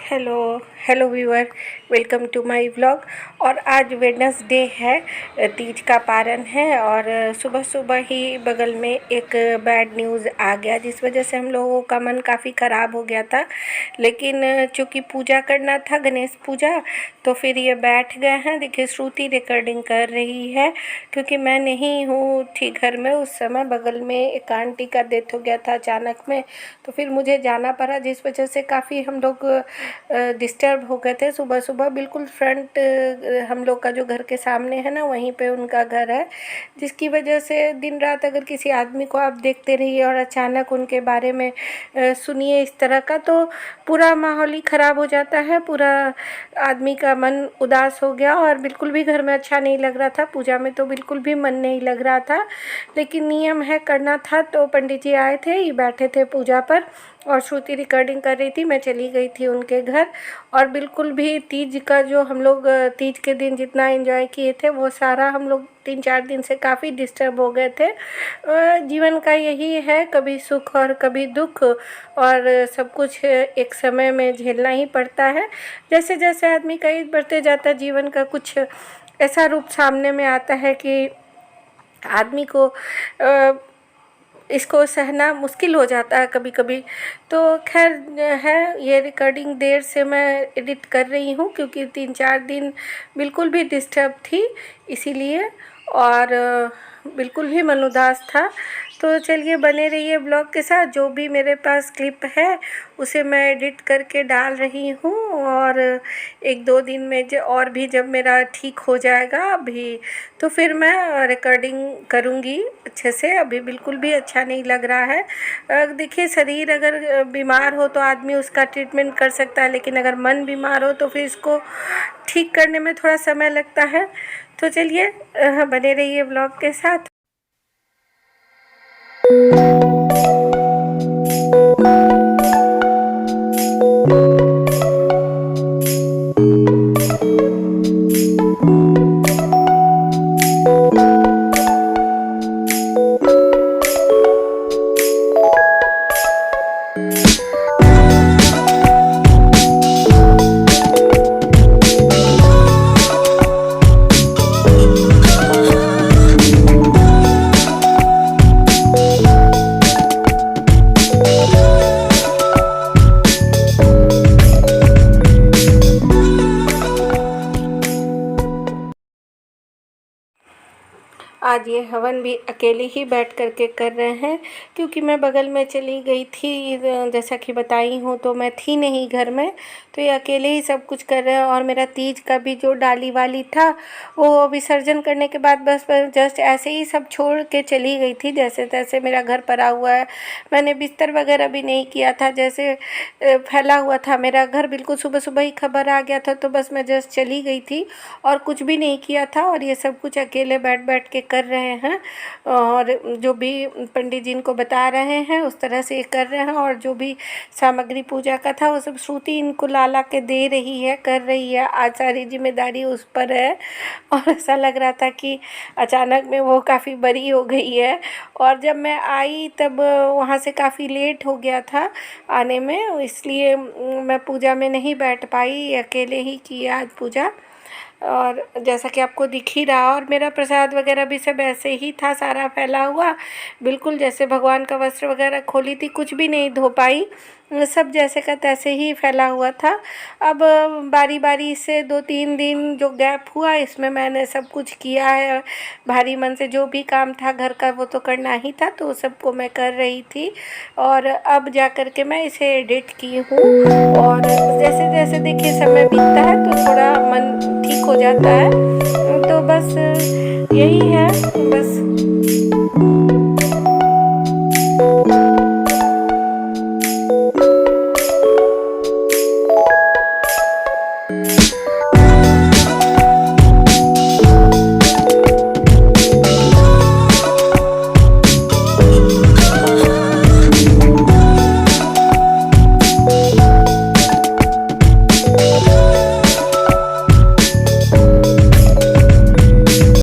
Hello hello viewer, welcome to my vlog. और आज Wednesday है, तीज का पारण है और सुबह सुबह ही बगल में एक बैड न्यूज़ आ गया जिस वजह से हम लोगों का मन काफ़ी ख़राब हो गया था। लेकिन चूँकि पूजा करना था, गणेश पूजा, तो फिर ये बैठ गए हैं। देखिए श्रुति रिकॉर्डिंग कर रही है क्योंकि मैं नहीं हूँ थी घर में उस समय। बगल में एक आंटी का डेथ हो गया था अचानक में, तो फिर मुझे जाना पड़ा जिस वजह से काफ़ी हम लोग डिस्टर्ब हो गए थे। सुबह सुबह बिल्कुल फ्रंट हम लोग का जो घर के सामने है ना, वहीं पे उनका घर है, जिसकी वजह से दिन रात अगर किसी आदमी को आप देखते रहिए और अचानक उनके बारे में सुनिए इस तरह का, तो पूरा माहौल ही ख़राब हो जाता है। पूरा आदमी का मन उदास हो गया और बिल्कुल भी घर में अच्छा नहीं लग रहा था। पूजा में तो बिल्कुल भी मन नहीं लग रहा था, लेकिन नियम है, करना था। तो पंडित जी आए थे, ये बैठे थे पूजा पर और श्रुति रिकॉर्डिंग कर रही थी। मैं चली गई थी उनके घर और बिल्कुल भी तीज का जो हम लोग तीज के दिन जितना एंजॉय किए थे वो सारा हम लोग 3-4 दिन से काफ़ी डिस्टर्ब हो गए थे। जीवन का यही है, कभी सुख और कभी दुख, और सब कुछ एक समय में झेलना ही पड़ता है। जैसे जैसे आदमी का एज बढ़ते जाता है, जीवन का कुछ ऐसा रूप सामने में आता है कि आदमी को इसको सहना मुश्किल हो जाता है कभी कभी। तो खैर है, ये रिकॉर्डिंग देर से मैं एडिट कर रही हूँ क्योंकि 3-4 दिन बिल्कुल भी डिस्टर्ब थी इसीलिए, और बिल्कुल भी मन उदास था। तो चलिए बने रहिए ब्लॉग के साथ। जो भी मेरे पास क्लिप है उसे मैं एडिट करके डाल रही हूँ, और 1-2 दिन में और भी जब मेरा ठीक हो जाएगा अभी, तो फिर मैं रिकॉर्डिंग करूँगी अच्छे से। अभी बिल्कुल भी अच्छा नहीं लग रहा है। देखिए शरीर अगर बीमार हो तो आदमी उसका ट्रीटमेंट कर सकता है, लेकिन अगर मन बीमार हो तो फिर इसको ठीक करने में थोड़ा समय लगता है। तो चलिए बने रहिए ब्लॉग के साथ। आज ये हवन भी अकेले ही बैठ करके कर रहे हैं क्योंकि मैं बगल में चली गई थी, जैसा कि बताई हूँ, तो मैं थी नहीं घर में, तो ये अकेले ही सब कुछ कर रहे हैं। और मेरा तीज का भी जो डाली वाली था वो विसर्जन करने के बाद बस जस्ट ऐसे ही सब छोड़ के चली गई थी। जैसे तैसे मेरा घर पड़ा हुआ है, मैंने बिस्तर वगैरह भी नहीं किया था, जैसे फैला हुआ था मेरा घर। बिल्कुल सुबह सुबह ही खबर आ गया था तो बस मैं जस्ट चली गई थी और कुछ भी नहीं किया था, और ये सब कुछ अकेले बैठ बैठ के कर रहे हैं। और जो भी पंडित जी इनको बता रहे हैं उस तरह से ये कर रहे हैं, और जो भी सामग्री पूजा का था वो सब श्रुति इनको ला के दे रही है, कर रही है। आज सारी जिम्मेदारी उस पर है, और ऐसा लग रहा था कि अचानक में वो काफ़ी बड़ी हो गई है। और जब मैं आई तब वहाँ से काफ़ी लेट हो गया था आने में, इसलिए मैं पूजा में नहीं बैठ पाई, अकेले ही की आज पूजा। और जैसा कि आपको दिख ही रहा, और मेरा प्रसाद वगैरह भी सब ऐसे ही था, सारा फैला हुआ, बिल्कुल जैसे भगवान का वस्त्र वगैरह खोली थी, कुछ भी नहीं धो पाई, सब जैसे का तैसे ही फैला हुआ था। अब बारी बारी से 2-3 दिन जो गैप हुआ, इसमें मैंने सब कुछ किया है भारी मन से। जो भी काम था घर का वो तो करना ही था, तो सबको मैं कर रही थी, और अब जा कर के मैं इसे एडिट की हूँ। और जैसे जैसे देखिए समय बीतता है तो थोड़ा मन ठीक हो जाता है। तो बस यही है, बस